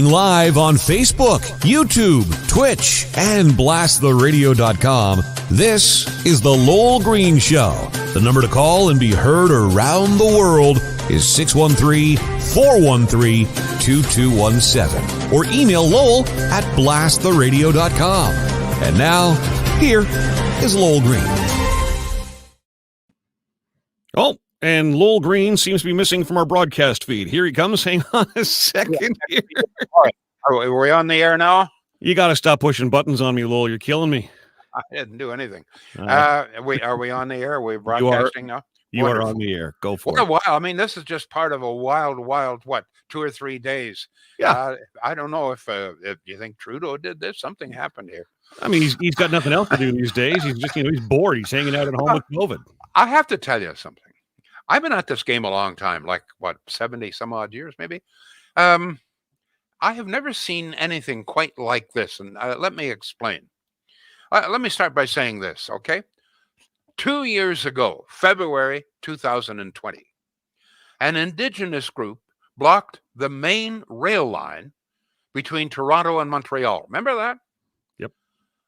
Streaming live on Facebook, YouTube, Twitch, and blasttheradio.com, this is The Lowell Green Show. The number to call and be heard around the world is 613-413-2217. Or email Lowell at blasttheradio.com. And now, here is Lowell Green. Oh, and Lowell Green seems to be missing from our broadcast feed. Here he comes. Hang on a second. Here. All right. Are we on the air now? You got to stop pushing buttons on me, Lowell. You're killing me. I didn't do anything. Are we on the air? Are we broadcasting now? You are on the air. Go for it. Wow. I mean, this is just part of a wild, 2 or 3 days. Yeah. I don't know if you think Trudeau did this. Something happened here. I mean, he's got nothing else to do these days. He's just, he's bored. He's hanging out at home with COVID. I have to tell you something. I've been at this game a long time, 70 some odd years, maybe. I have never seen anything quite like this. And let me explain. Let me start by saying this, okay? 2 years ago, February 2020, an Indigenous group blocked the main rail line between Toronto and Montreal. Remember that? Yep.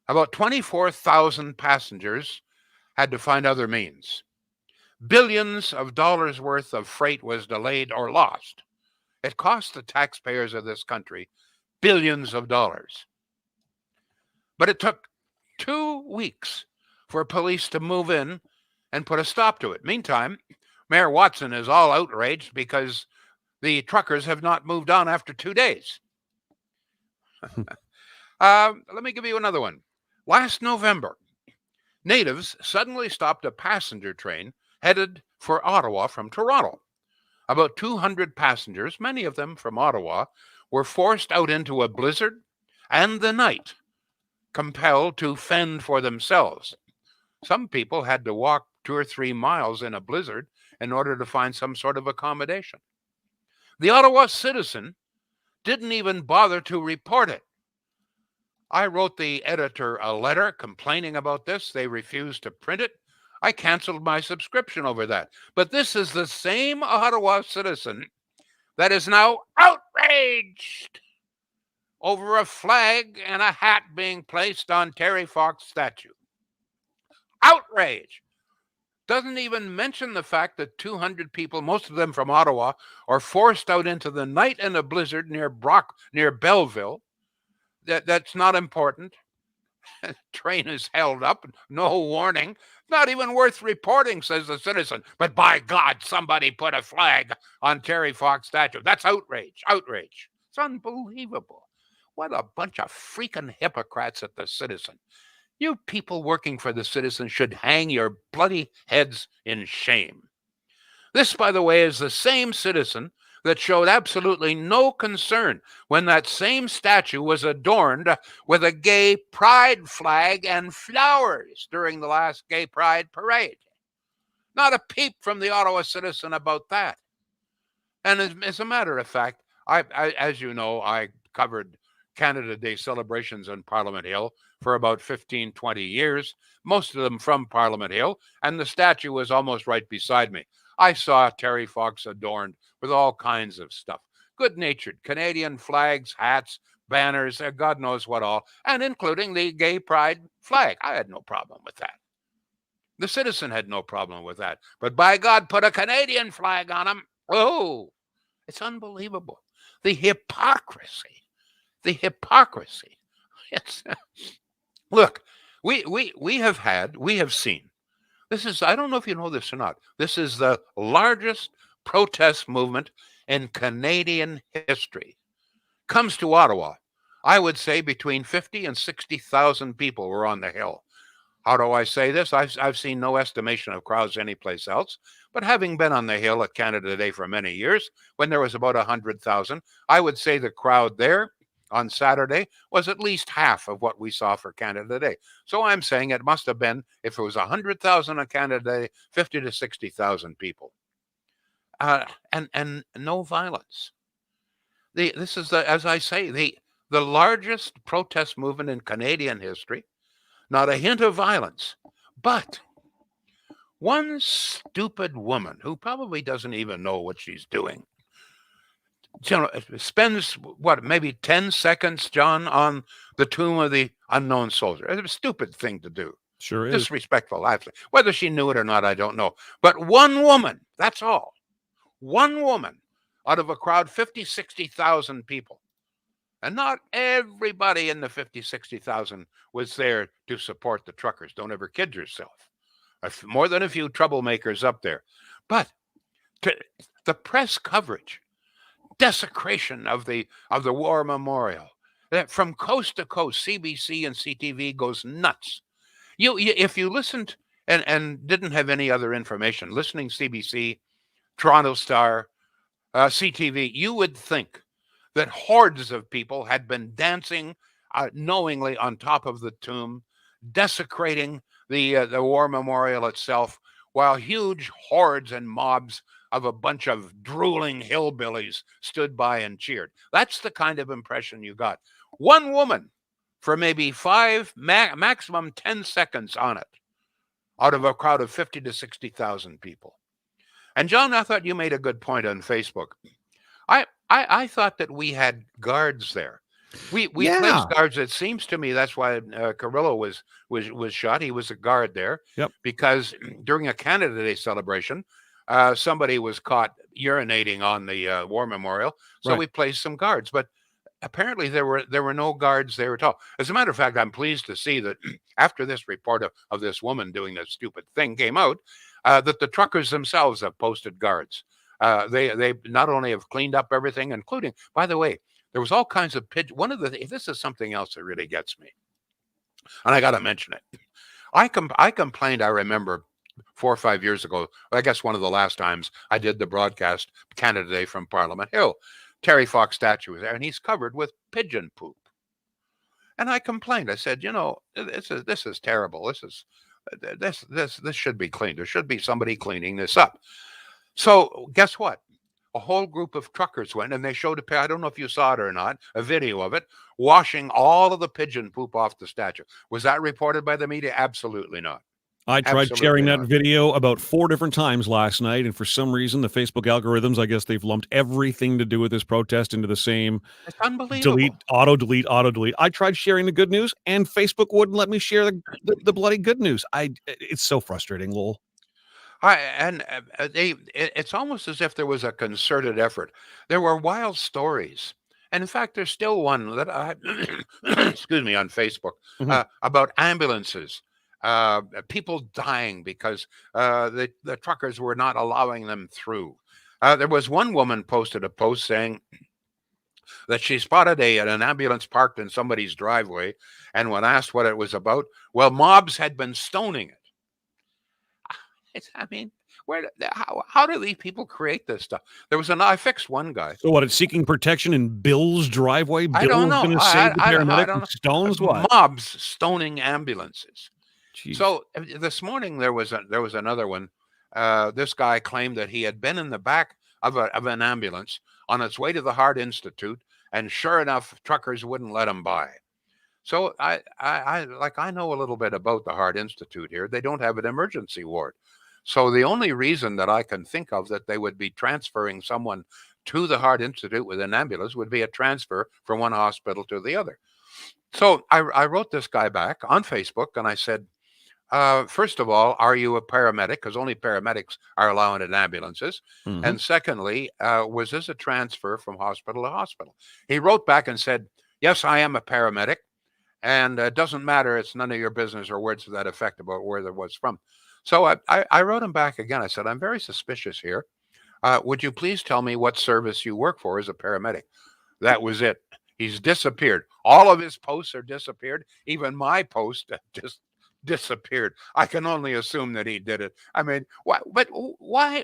About 24,000 passengers had to find other means. Billions of dollars worth of freight was delayed or lost. It cost the taxpayers of this country billions of dollars. But it took 2 weeks for police to move in and put a stop to it. Meantime, Mayor Watson is all outraged because the truckers have not moved on after 2 days. Let me give you another one. Last November, natives suddenly stopped a passenger train headed for Ottawa from Toronto. About 200 passengers, many of them from Ottawa, were forced out into a blizzard and the night, compelled to fend for themselves. Some people had to walk 2 or 3 miles in a blizzard in order to find some sort of accommodation. The Ottawa Citizen didn't even bother to report it. I wrote the editor a letter complaining about this. They refused to print it. I canceled my subscription over that. But this is the same Ottawa Citizen that is now outraged over a flag and a hat being placed on Terry Fox statue. Outrage. Doesn't even mention the fact that 200 people, most of them from Ottawa, are forced out into the night in a blizzard near Belleville. That's not important. Train is held up, no warning. Not even worth reporting, says the Citizen. But by God, somebody put a flag on Terry Fox statue. That's outrage. Outrage. It's unbelievable. What a bunch of freaking hypocrites at the Citizen. You people working for the Citizen should hang your bloody heads in shame. This, by the way, is the same Citizen that showed absolutely no concern when that same statue was adorned with a gay pride flag and flowers during the last gay pride parade. Not a peep from the Ottawa Citizen about that. And as a matter of fact, I as you know, I covered Canada Day celebrations on Parliament Hill for about 15, 20 years, most of them from Parliament Hill, and the statue was almost right beside me. I saw Terry Fox adorned with all kinds of stuff. Good-natured Canadian flags, hats, banners, God knows what all, and including the gay pride flag. I had no problem with that. The Citizen had no problem with that. But by God, put a Canadian flag on them. Oh, it's unbelievable. The hypocrisy. The hypocrisy. It's, look, we have seen. This is, I don't know if you know this or not, this is the largest protest movement in Canadian history. Comes to Ottawa, I would say between 50 and 60,000 people were on the Hill. How do I say this? I've seen no estimation of crowds anyplace else, but having been on the Hill at Canada Day for many years, when there was about 100,000, I would say the crowd there on Saturday was at least half of what we saw for Canada Day. So I'm saying it must have been, if it was 100,000 on Canada Day, 50 to 60,000 people. And no violence. This is, as I say, the largest protest movement in Canadian history. Not a hint of violence. But one stupid woman who probably doesn't even know what she's doing spends what, maybe 10 seconds, John, on the tomb of the unknown soldier. It's a stupid thing to do. Sure is. Disrespectful, actually. Whether she knew it or not, I don't know. But one woman, that's all. One woman out of a crowd, 50, 60,000 people. And not everybody in the 50, 60,000 was there to support the truckers. Don't ever kid yourself. More than a few troublemakers up there. But the press coverage, desecration of the war memorial, that from coast to coast, CBC and CTV goes nuts. If you listened and didn't have any other information, listening CBC, Toronto Star, CTV, you would think that hordes of people had been dancing knowingly on top of the tomb, desecrating the war memorial itself, while huge hordes and mobs of a bunch of drooling hillbillies stood by and cheered. That's the kind of impression you got. One woman for maybe 5, maximum 10 seconds on it, out of a crowd of 50 to 60,000 people. And John, I thought you made a good point on Facebook. I thought that we had guards there. We placed guards. It seems to me that's why Carrillo was shot. He was a guard there. Yep. Because during a Canada Day celebration, somebody was caught urinating on the war memorial. So we placed some guards. But apparently there were no guards there at all. As a matter of fact, I'm pleased to see that after this report of this woman doing this stupid thing came out, that the truckers themselves have posted guards. They not only have cleaned up everything, including, by the way, there was all kinds of pigeon. This is something else that really gets me, and I got to mention it. I complained. I remember 4 or 5 years ago. I guess one of the last times I did the broadcast Canada Day from Parliament Hill. Terry Fox statue was there, and he's covered with pigeon poop. And I complained. I said, this is terrible. This should be cleaned. There should be somebody cleaning this up. So guess what? A whole group of truckers went, and they showed I don't know if you saw it or not, a video of it, washing all of the pigeon poop off the statue. Was that reported by the media? Absolutely not. I tried sharing that video about 4 different times last night, and for some reason, the Facebook algorithms, I guess they've lumped everything to do with this protest into the same. It's unbelievable. Delete, auto delete. I tried sharing the good news, and Facebook wouldn't let me share the bloody good news. It's so frustrating, Lowell. It's almost as if there was a concerted effort. There were wild stories. And in fact, there's still one that I, excuse me, on Facebook about ambulances, people dying because the truckers were not allowing them through. There was one woman posted a post saying that she spotted an ambulance parked in somebody's driveway, and when asked what it was about, well, mobs had been stoning it. How do these people create this stuff? I fixed one guy. So what? It's seeking protection in Bill's driveway. I don't know. Bill's going to save the paramedic from stones. What? Mobs stoning ambulances. Jeez. So this morning there was another one. This guy claimed that he had been in the back of an ambulance on its way to the Heart Institute, and sure enough, truckers wouldn't let him by. So I know a little bit about the Heart Institute here. They don't have an emergency ward. So the only reason that I can think of that they would be transferring someone to the Heart Institute with an ambulance would be a transfer from one hospital to the other. So I wrote this guy back on Facebook, and I said, first of all, are you a paramedic? Because only paramedics are allowed in ambulances. Mm-hmm. And secondly, was this a transfer from hospital to hospital? He wrote back and said, yes, I am a paramedic. And it doesn't matter. It's none of your business, or words to that effect about where it was from. So I wrote him back again. I said, I'm very suspicious here. Would you please tell me what service you work for as a paramedic? That was it. He's disappeared. All of his posts are disappeared. Even my post just disappeared. I can only assume that he did it. I mean, why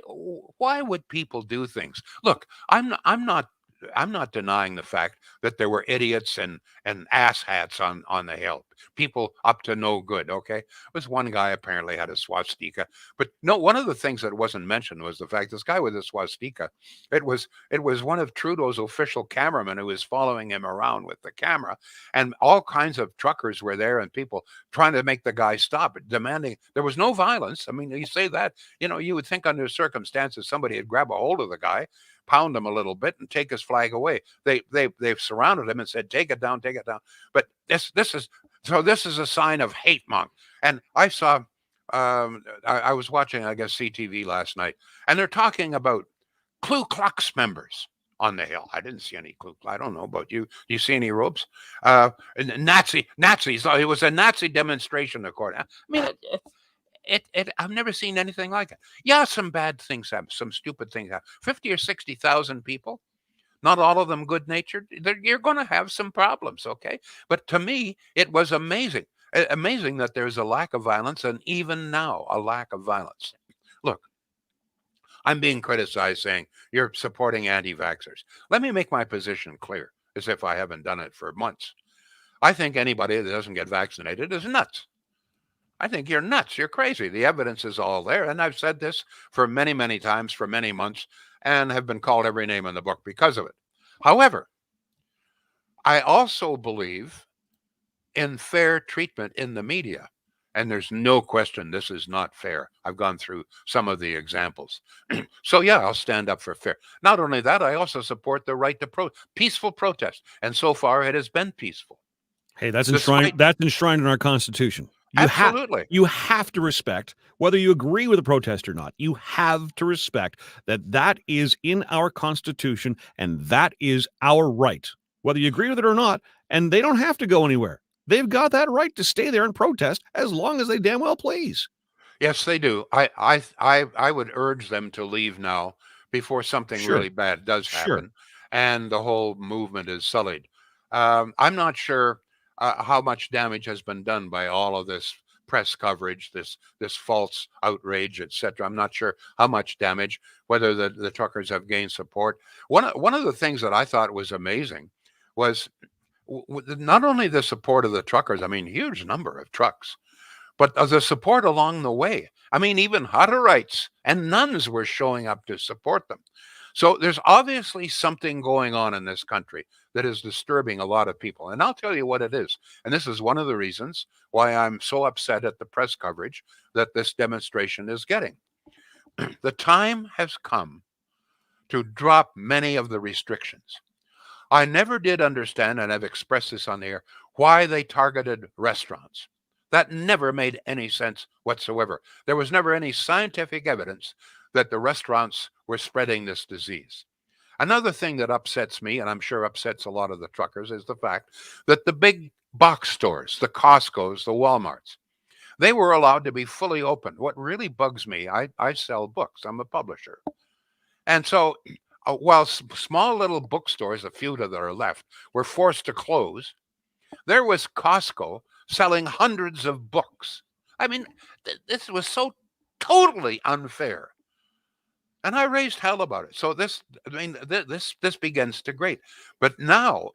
would people do things? Look, I'm not denying the fact that there were idiots and asshats on the Hill. People up to no good, okay? There was one guy apparently had a swastika. But no, one of the things that wasn't mentioned was the fact this guy with a swastika, it was one of Trudeau's official cameramen who was following him around with the camera. And all kinds of truckers were there and people trying to make the guy stop, demanding. There was no violence. I mean, you say that, you would think under circumstances somebody would grab a hold of the guy. pound him a little bit and take his flag away. They've surrounded him and said, take it down, take it down. But this is a sign of hate, Monk. And I saw, I was watching, I guess, CTV last night, and they're talking about Ku Klux members on the Hill. I didn't see any Ku Klux. I don't know about you. Do you see any ropes? Nazis. It was a Nazi demonstration, according. I mean, I've never seen anything like it. Yeah, some bad things happen, some stupid things happen. 50 or 60,000 people, not all of them good-natured. You're going to have some problems, okay? But to me, it was amazing. Amazing that there's a lack of violence, and even now, a lack of violence. Look, I'm being criticized saying you're supporting anti-vaxxers. Let me make my position clear, as if I haven't done it for months. I think anybody that doesn't get vaccinated is nuts. I think you're nuts. You're crazy. The evidence is all there. And I've said this for many, many times for many months and have been called every name in the book because of it. However, I also believe in fair treatment in the media. And there's no question this is not fair. I've gone through some of the examples. So, yeah, I'll stand up for fair. Not only that, I also support the right to peaceful protest. And so far, it has been peaceful. Hey, that's enshrined in our Constitution. Absolutely. You have to respect, whether you agree with the protest or not, you have to respect that is in our Constitution, and that is our right, whether you agree with it or not. And they don't have to go anywhere. They've got that right to stay there and protest as long as they damn well please. Yes, they do. I would urge them to leave now before something really bad does happen, and the whole movement is sullied. I'm not sure how much damage has been done by all of this press coverage, this false outrage, etc. I'm not sure how much damage, whether the truckers have gained support. One of the things that I thought was amazing was not only the support of the truckers, I mean, huge number of trucks, but the support along the way. I mean, even Hutterites and nuns were showing up to support them. So there's obviously something going on in this country that is disturbing a lot of people. And I'll tell you what it is. And this is one of the reasons why I'm so upset at the press coverage that this demonstration is getting. The time has come to drop many of the restrictions. I never did understand, and I've expressed this on the air, why they targeted restaurants. That never made any sense whatsoever. There was never any scientific evidence that the restaurants were spreading this disease. Another thing that upsets me, and I'm sure upsets a lot of the truckers, is the fact that the big box stores, the Costcos, the Walmarts, they were allowed to be fully open. What really bugs me, I sell books. I'm a publisher. And so while small little bookstores, a few that are left, were forced to close, there was Costco selling hundreds of books. I mean, this was so totally unfair. And I raised hell about it. So this begins to grate. But now,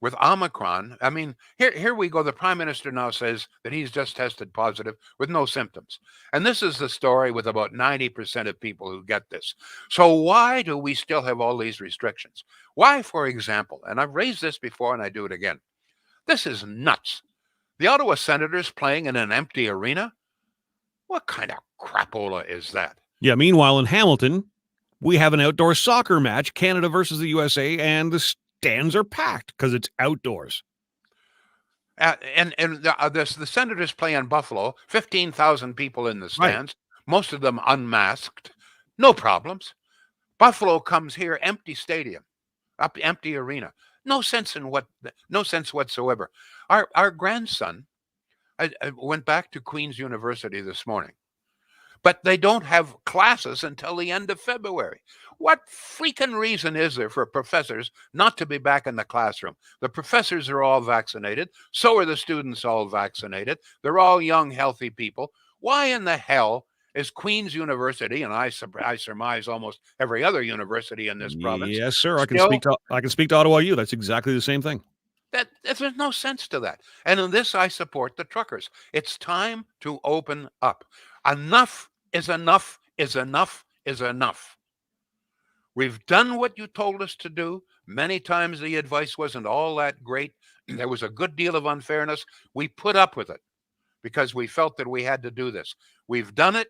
with Omicron, I mean, here we go. The Prime Minister now says that he's just tested positive with no symptoms. And this is the story with about 90% of people who get this. So why do we still have all these restrictions? Why, for example, and I've raised this before and I do it again, this is nuts. The Ottawa Senators playing in an empty arena? What kind of crapola is that? Yeah, meanwhile, in Hamilton, we have an outdoor soccer match, Canada versus the USA, and the stands are packed because it's outdoors. And the Senators play in Buffalo, 15,000 people in the stands, most of them unmasked, no problems. Buffalo comes here, empty stadium, empty arena. No sense whatsoever. Our grandson I went back to Queen's University this morning, but they don't have classes until the end of February. What freaking reason is there for professors not to be back in the classroom? The professors are all vaccinated. So are the students all vaccinated. They're all young, healthy people. Why in the hell is Queen's University, and I surmise almost every other university in this province? Yes, sir. I can speak to Ottawa U. That's exactly the same thing. There's no sense to that. And in this, I support the truckers. It's time to open up. Enough is enough is enough is enough. We've done what you told us to do. Many times the advice wasn't all that great. There was a good deal of unfairness. We put up with it because we felt that we had to do this. We've done it.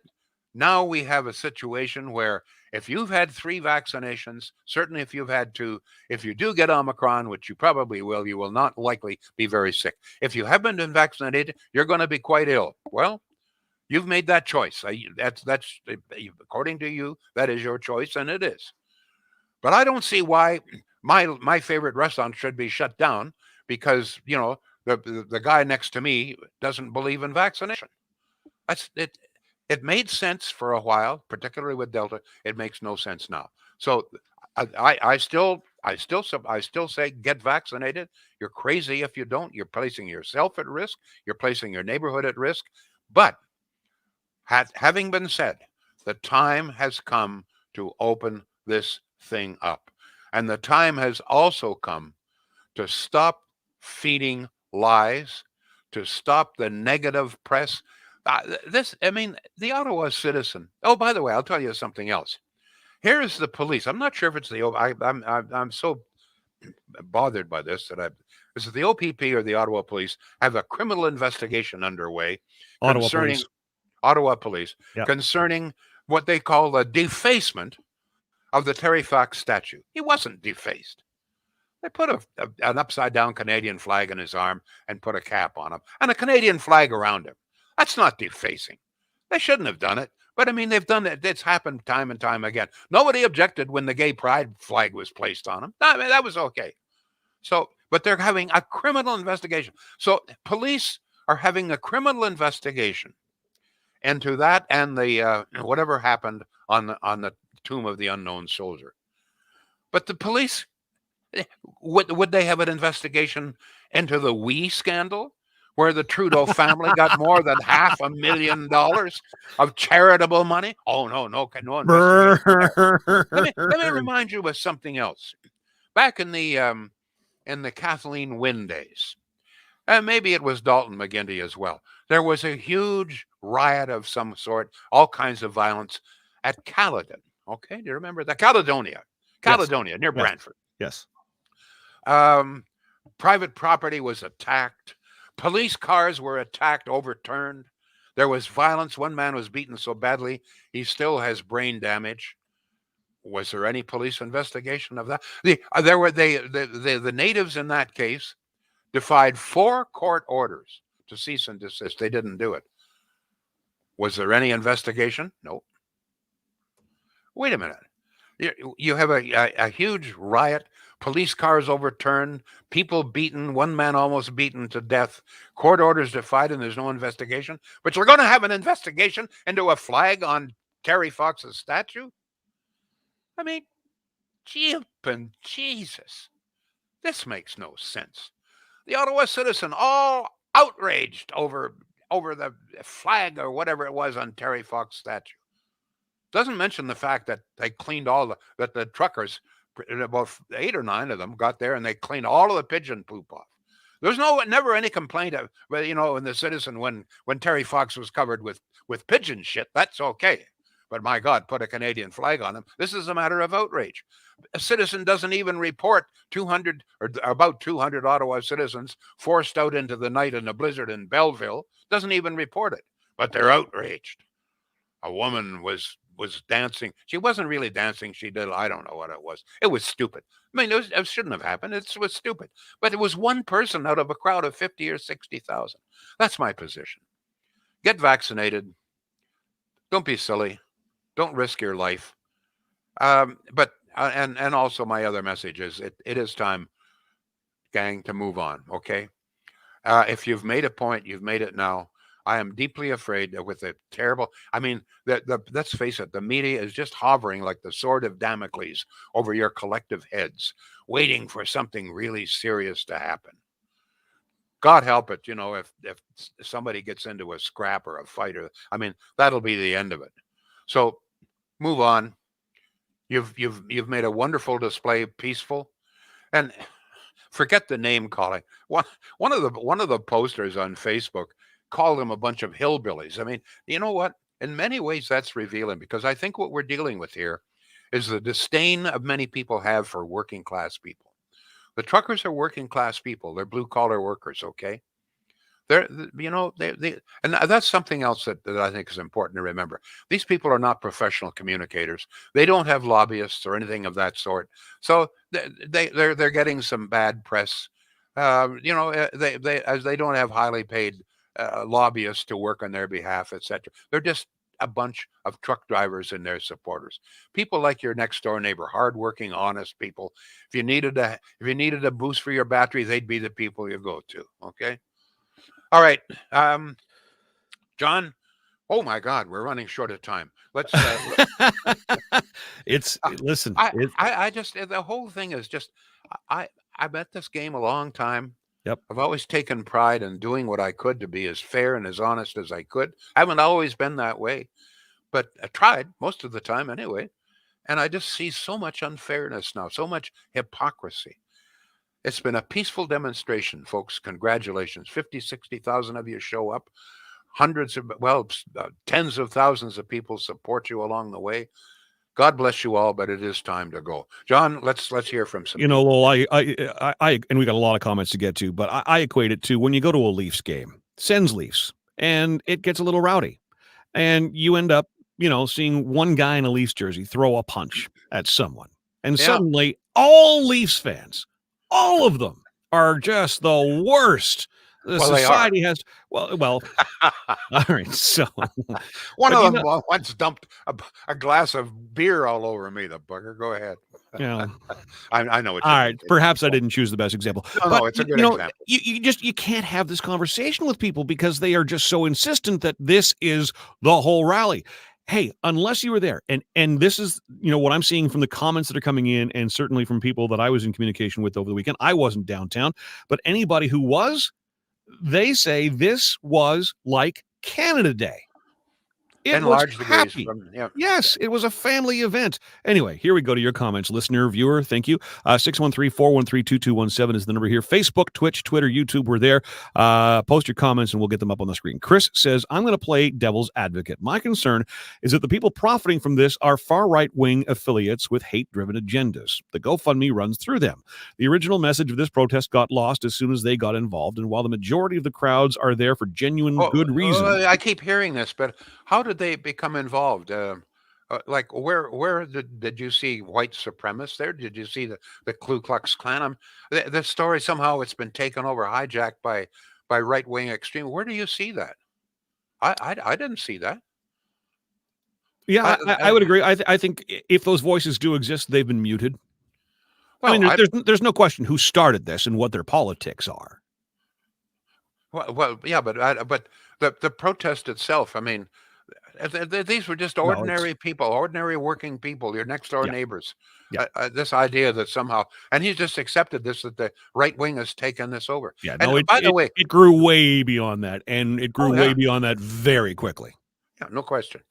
Now we have a situation where If you've had 3 vaccinations, certainly if you've had 2, if you do get Omicron, which you probably will, you will not likely be very sick. If you haven't been vaccinated, you're going to be quite ill. Well, you've made that choice. That's according to you, that is your choice, and it is. But I don't see why my favorite restaurant should be shut down because the guy next to me doesn't believe in vaccination. That's it. It made sense for a while, particularly with Delta. It makes no sense now. So I still say get vaccinated. You're crazy if you don't. You're placing yourself at risk. You're placing your neighborhood at risk. But having been said, the time has come to open this thing up, and the time has also come to stop feeding lies, to stop the negative press. The Ottawa Citizen. Oh, by the way, I'll tell you something else. Here is the police. I'm not sure if it's the. I'm so bothered by this that is it the OPP or the Ottawa Police have a criminal investigation underway concerning Ottawa Police concerning what they call the defacement of the Terry Fox statue. He wasn't defaced. They put an upside-down Canadian flag on his arm and put a cap on him and a Canadian flag around him. That's not defacing. They shouldn't have done it. But, they've done it. It's happened time and time again. Nobody objected when the gay pride flag was placed on him. That was okay. But they're having a criminal investigation. So police are having a criminal investigation into that and the whatever happened on the tomb of the unknown soldier. But the police, would they have an investigation into the Wee scandal, where the Trudeau family got more than $500,000 of charitable money? Oh, no investigation. Let me remind you of something else. Back in the Kathleen Wynne days, and maybe it was Dalton McGuinty as well, there was a huge riot of some sort, all kinds of violence at Caledon. Okay, do you remember that? Caledonia, near Brantford. Yes. Private property was attacked. Police cars were attacked, overturned. There was violence. One man was beaten so badly he still has brain damage. Was there any police investigation of that? The natives in that case defied 4 court orders to cease and desist. They didn't do it. Was there any investigation? No. Wait a minute. You have a huge riot, police cars overturned, people beaten, one man almost beaten to death, court orders defied, and there's no investigation. But you're going to have an investigation into a flag on Terry Fox's statue? Jesus. This makes no sense. The Ottawa Citizen all outraged over the flag or whatever it was on Terry Fox's statue. Doesn't mention the fact that they cleaned that the truckers, about 8 or 9 of them, got there and they cleaned all of the pigeon poop off. There's never any complaint of, in the Citizen when Terry Fox was covered with pigeon shit. That's okay. But my God, put a Canadian flag on him. This is a matter of outrage. A Citizen doesn't even report 200 or about 200 Ottawa citizens forced out into the night in a blizzard in Belleville. Doesn't even report it. But they're outraged. A woman was dancing. She wasn't really dancing. She did. I don't know what it was. It was stupid. It shouldn't have happened. It was stupid. But it was one person out of a crowd of 50 or 60,000. That's my position. Get vaccinated. Don't be silly. Don't risk your life. But also my other message is it is time, gang, to move on. Okay. If you've made a point, you've made it now. I am deeply afraid that with a terrible, let's face it, the media is just hovering like the sword of Damocles over your collective heads, waiting for something really serious to happen. God help it, if somebody gets into a scrap or a fight, that'll be the end of it. So move on. You've made a wonderful display, peaceful, and forget the name calling. One of the posters on Facebook called them a bunch of hillbillies. You know what? In many ways, that's revealing, because I think what we're dealing with here is the disdain of many people have for working class people. The truckers are working class people. They're blue collar workers, okay? And that's something else that I think is important to remember. These people are not professional communicators. They don't have lobbyists or anything of that sort. So they're getting some bad press. As they don't have highly paid lobbyists to work on their behalf, etc. They're just a bunch of truck drivers and their supporters. People like your next door neighbor, hardworking, honest people. If you needed a boost for your battery, they'd be the people you go to. Okay. All right, John. Oh my God, we're running short of time. Let's. Listen. I just the whole thing is just. I've at this game a long time. Yep. I've always taken pride in doing what I could to be as fair and as honest as I could. I haven't always been that way, but I tried most of the time anyway. And I just see so much unfairness now, so much hypocrisy. It's been a peaceful demonstration, folks. Congratulations. 50, 60,000 of you show up. Tens of thousands of people support you along the way. God bless you all, but it is time to go. John, let's hear from some people. Lowell, I and we got a lot of comments to get to, but I equate it to when you go to a Leafs game, Sens Leafs, and it gets a little rowdy, and you end up, seeing one guy in a Leafs jersey throw a punch at someone, and suddenly all Leafs fans, all of them, are just the worst. The society has well. All right, so one of them once dumped a glass of beer all over me. The bugger. Go ahead. I know what. All right, perhaps I didn't choose the best example. No, it's a good example. You can't have this conversation with people because they are just so insistent that this is the whole rally. Hey, unless you were there, and this is what I'm seeing from the comments that are coming in, and certainly from people that I was in communication with over the weekend. I wasn't downtown, but anybody who was. They say this was like Canada Day. It was happy. Yes, it was a family event. Anyway, here we go to your comments, listener, viewer. Thank you. 613-413-2217 is the number here. Facebook, Twitch, Twitter, YouTube. We're there. Post your comments and we'll get them up on the screen. Chris says, I'm going to play devil's advocate. My concern is that the people profiting from this are far right-wing affiliates with hate-driven agendas. The GoFundMe runs through them. The original message of this protest got lost as soon as they got involved. And while the majority of the crowds are there for genuine good reason. I keep hearing this, but how did they become involved? Like where did you see white supremacists there? Did you see the Ku Klux Klan? The story somehow it's been taken over, hijacked by right-wing extreme. Where do you see that? I didn't see that. Yeah, I would agree. I think if those voices do exist, they've been muted. Well, I mean, there's no question who started this and what their politics are. Well, yeah, but the protest itself. I mean. These were just ordinary people, ordinary working people, your next door neighbors. This idea that somehow, and he's just accepted this, that the right wing has taken this over. Yeah, no, by the way, it grew way beyond that, and it grew way beyond that very quickly. Yeah, no question.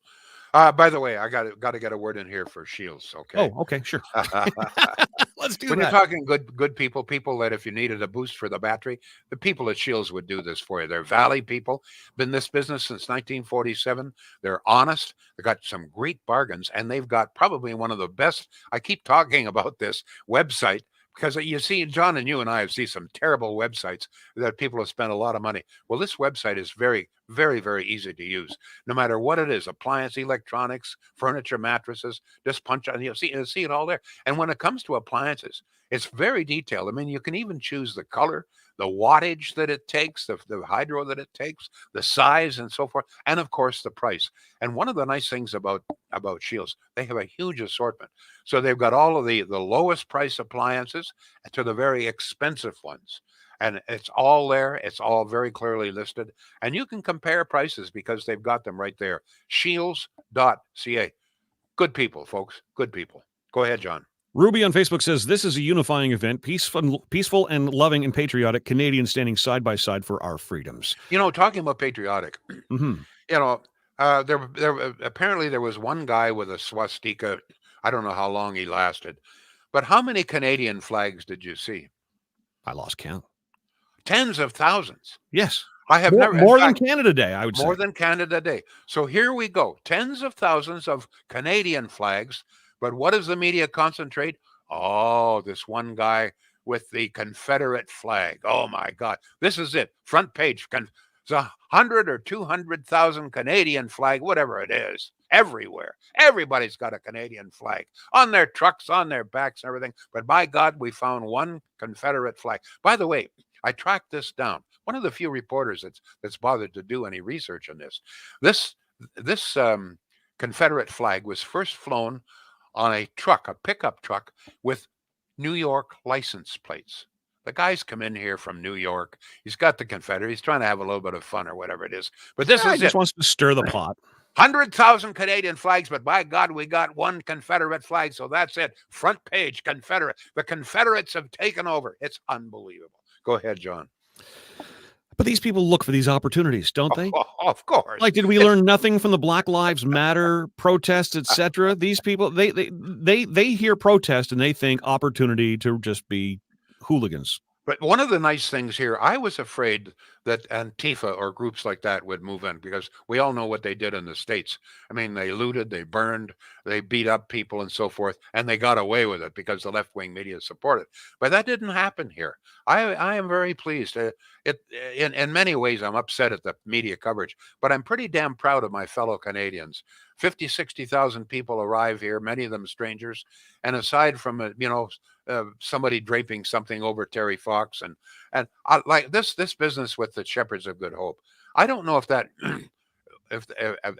By the way, I got to get a word in here for Shields. Okay. Oh, okay, sure. Let's do when that. You're talking good people that if you needed a boost for the battery, the people at Shields would do this for you. They're Valley people, been in this business since 1947. They're honest. They got some great bargains, and they've got probably one of the best. I keep talking about this website because you see, John and you and I have seen some terrible websites that people have spent a lot of money. Well, this website is very, very, very easy to use. No matter what it is, appliance, electronics, furniture, mattresses, just punch on, you'll see it all there. And when it comes to appliances, it's very detailed. I mean, you can even choose the color, the wattage that it takes, the hydro that it takes, the size and so forth, and of course the price. And one of the nice things about Shields, they have a huge assortment. So they've got all of the lowest price appliances to the very expensive ones. And it's all there. It's all very clearly listed. And you can compare prices because they've got them right there. Shields.ca. Good people, folks. Good people. Go ahead, John. Ruby on Facebook says, this is a unifying event, peaceful and loving and patriotic, Canadians standing side by side for our freedoms. Talking about patriotic, there apparently there was one guy with a swastika. I don't know how long he lasted, but how many Canadian flags did you see? I lost count. Tens of thousands. Yes. I have more than Canada Day, I would say. More than Canada Day. So here we go. Tens of thousands of Canadian flags. But what does the media concentrate? Oh, this one guy with the Confederate flag. Oh, my God. This is it. Front page. It's 100 or 200,000 Canadian flag, whatever it is, everywhere. Everybody's got a Canadian flag on their trucks, on their backs, and everything. But by God, we found one Confederate flag. By the way, I tracked this down. One of the few reporters that's bothered to do any research on this. This Confederate flag was first flown on a truck, a pickup truck with New York license plates. The guy's come in here from New York. He's got the Confederate. He's trying to have a little bit of fun or whatever it is. But this is He just wants to stir the pot. 100,000 Canadian flags, but by God, we got one Confederate flag. So that's it. Front page, Confederate. The Confederates have taken over. It's unbelievable. Go ahead, John. But these people look for these opportunities, don't they? Oh, of course. Like, did we learn nothing from the Black Lives Matter protests, etc.? These people, they hear protest and they think opportunity to just be hooligans. But one of the nice things here, I was afraid that Antifa or groups like that would move in because we all know what they did in the States. I mean, they looted, they burned, they beat up people and so forth, and they got away with it because the left-wing media supported. But that didn't happen here. I am very pleased. In many ways, I'm upset at the media coverage, but I'm pretty damn proud of my fellow Canadians. 50, 60,000 people arrive here, many of them strangers. And aside from, somebody draping something over Terry Fox and like this business with the Shepherds of Good Hope, I don't know if that,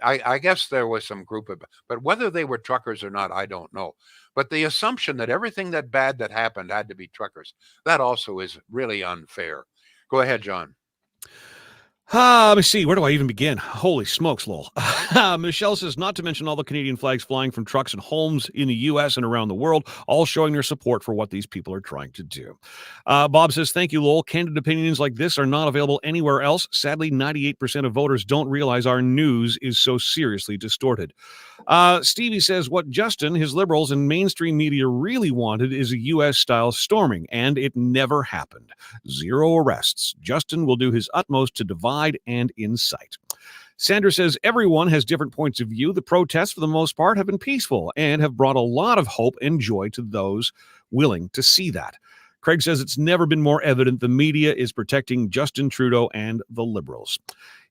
I guess there was some group of, but whether they were truckers or not, I don't know. But the assumption that everything that bad that happened had to be truckers, that also is really unfair. Go ahead, John. Let me see. Where do I even begin? Holy smokes, Lowell. Michelle says, not to mention all the Canadian flags flying from trucks and homes in the U.S. and around the world, all showing their support for what these people are trying to do. Bob says, thank you, Lowell. Candid opinions like this are not available anywhere else. Sadly, 98% of voters don't realize our news is so seriously distorted. Stevie says, what Justin, his liberals, and mainstream media really wanted is a U.S.-style storming, and it never happened. 0 arrests. Justin will do his utmost to divide and incite. Sandra says, everyone has different points of view. The protests, for the most part, have been peaceful and have brought a lot of hope and joy to those willing to see that. Craig says, it's never been more evident the media is protecting Justin Trudeau and the Liberals.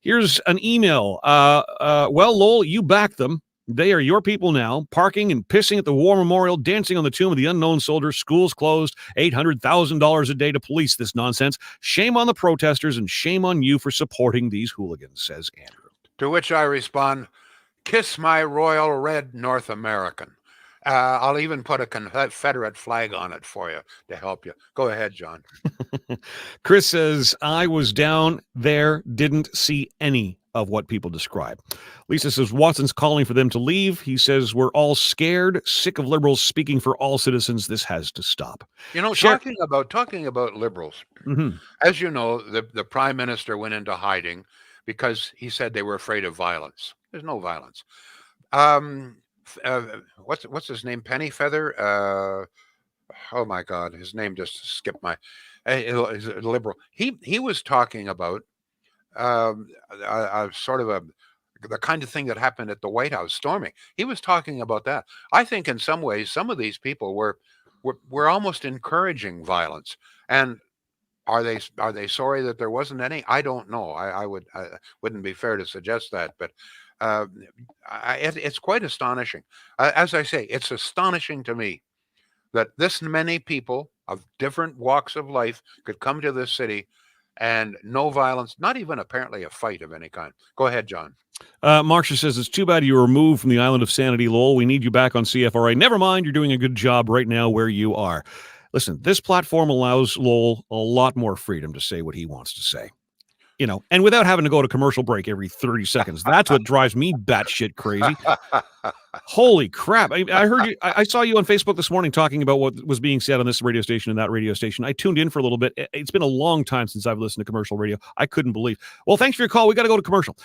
Here's an email. Well, Lowell, you back them. They are your people now, parking and pissing at the war memorial, dancing on the tomb of the unknown soldier, schools closed, $800,000 a day to police this nonsense. Shame on the protesters and shame on you for supporting these hooligans, says Andrew. To which I respond, kiss my royal red North American. I'll even put a Confederate flag on it for you to help you. Go ahead, John. Chris says, I was down there, didn't see any of what people describe. Lisa says, Watson's calling for them to leave. He says, we're all scared, sick of liberals speaking for all citizens. This has to stop. Talking about liberals, as you know, the prime minister went into hiding because he said they were afraid of violence. There's no violence. What's his name? Pennyfeather? Oh my God, his name just skipped my. He's a liberal. He was talking about the kind of thing that happened at the White House storming. He was talking about that. I think in some ways, some of these people were almost encouraging violence. And are they sorry that there wasn't any? I don't know. I wouldn't be fair to suggest that, but it's quite astonishing. As I say, it's astonishing to me that this many people of different walks of life could come to this city and no violence, not even apparently a fight of any kind. Go ahead, John. Marcia says, it's too bad you were removed from the Island of Sanity, Lowell. We need you back on CFRA. Never mind, you're doing a good job right now where you are. Listen, this platform allows Lowell a lot more freedom to say what he wants to say. And without having to go to commercial break every 30 seconds. That's what drives me batshit crazy. Holy crap. I heard you. I saw you on Facebook this morning talking about what was being said on this radio station and that radio station. I tuned in for a little bit. It's been a long time since I've listened to commercial radio. I couldn't believe. Well, thanks for your call. We got to go to commercial.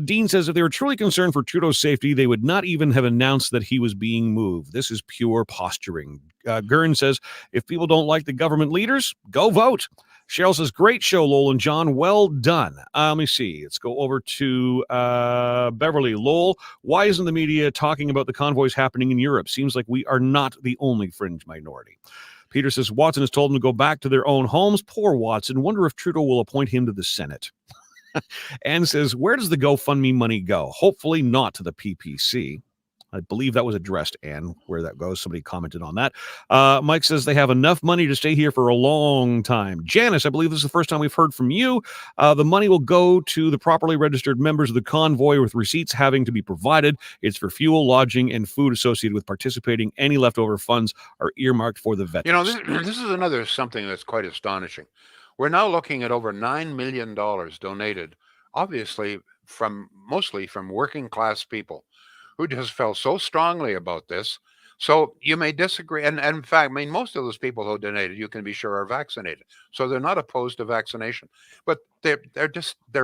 Dean says if they were truly concerned for Trudeau's safety, they would not even have announced that he was being moved. This is pure posturing. Gurn says if people don't like the government leaders, go vote. Cheryl says, great show, Lowell and John. Well done. Let me see. Let's go over to Beverly. Lowell, why isn't the media talking about the convoys happening in Europe? Seems like we are not the only fringe minority. Peter says, Watson has told them to go back to their own homes. Poor Watson. Wonder if Trudeau will appoint him to the Senate. Ann says, where does the GoFundMe money go? Hopefully not to the PPC. I believe that was addressed, Ann, where that goes. Somebody commented on that. Mike says they have enough money to stay here for a long time. Janice, I believe this is the first time we've heard from you. The money will go to the properly registered members of the convoy with receipts having to be provided. It's for fuel, lodging, and food associated with participating. Any leftover funds are earmarked for the veterans. This is another something that's quite astonishing. We're now looking at over $9 million donated, obviously mostly from working class people who just felt so strongly about this. So you may disagree. And in fact, most of those people who donated, you can be sure, are vaccinated. So they're not opposed to vaccination. But they're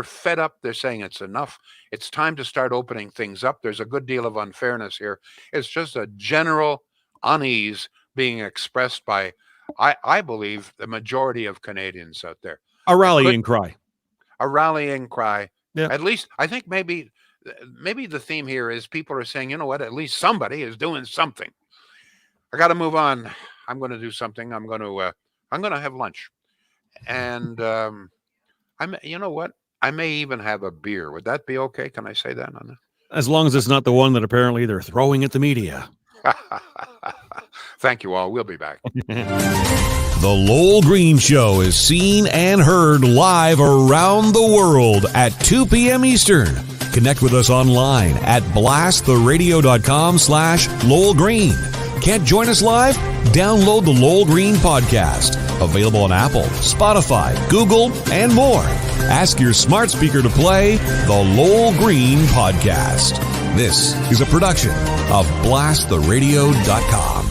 fed up. They're saying it's enough. It's time to start opening things up. There's a good deal of unfairness here. It's just a general unease being expressed by, I believe, the majority of Canadians out there. A rallying cry. A rallying cry. Yeah. At least, I think maybe the theme here is people are saying, you know what, at least somebody is doing something. I got to move on. I'm going to do something. I'm going to have lunch. And you know what? I may even have a beer. Would that be okay? Can I say that on that? As long as it's not the one that apparently they're throwing at the media. Thank you all. We'll be back. The Lowell Green Show is seen and heard live around the world at 2 p.m. Eastern. Connect with us online at blasttheradio.com/Lowell Green. Can't join us live? Download the Lowell Green podcast. Available on Apple, Spotify, Google, and more. Ask your smart speaker to play the Lowell Green podcast. This is a production of blasttheradio.com.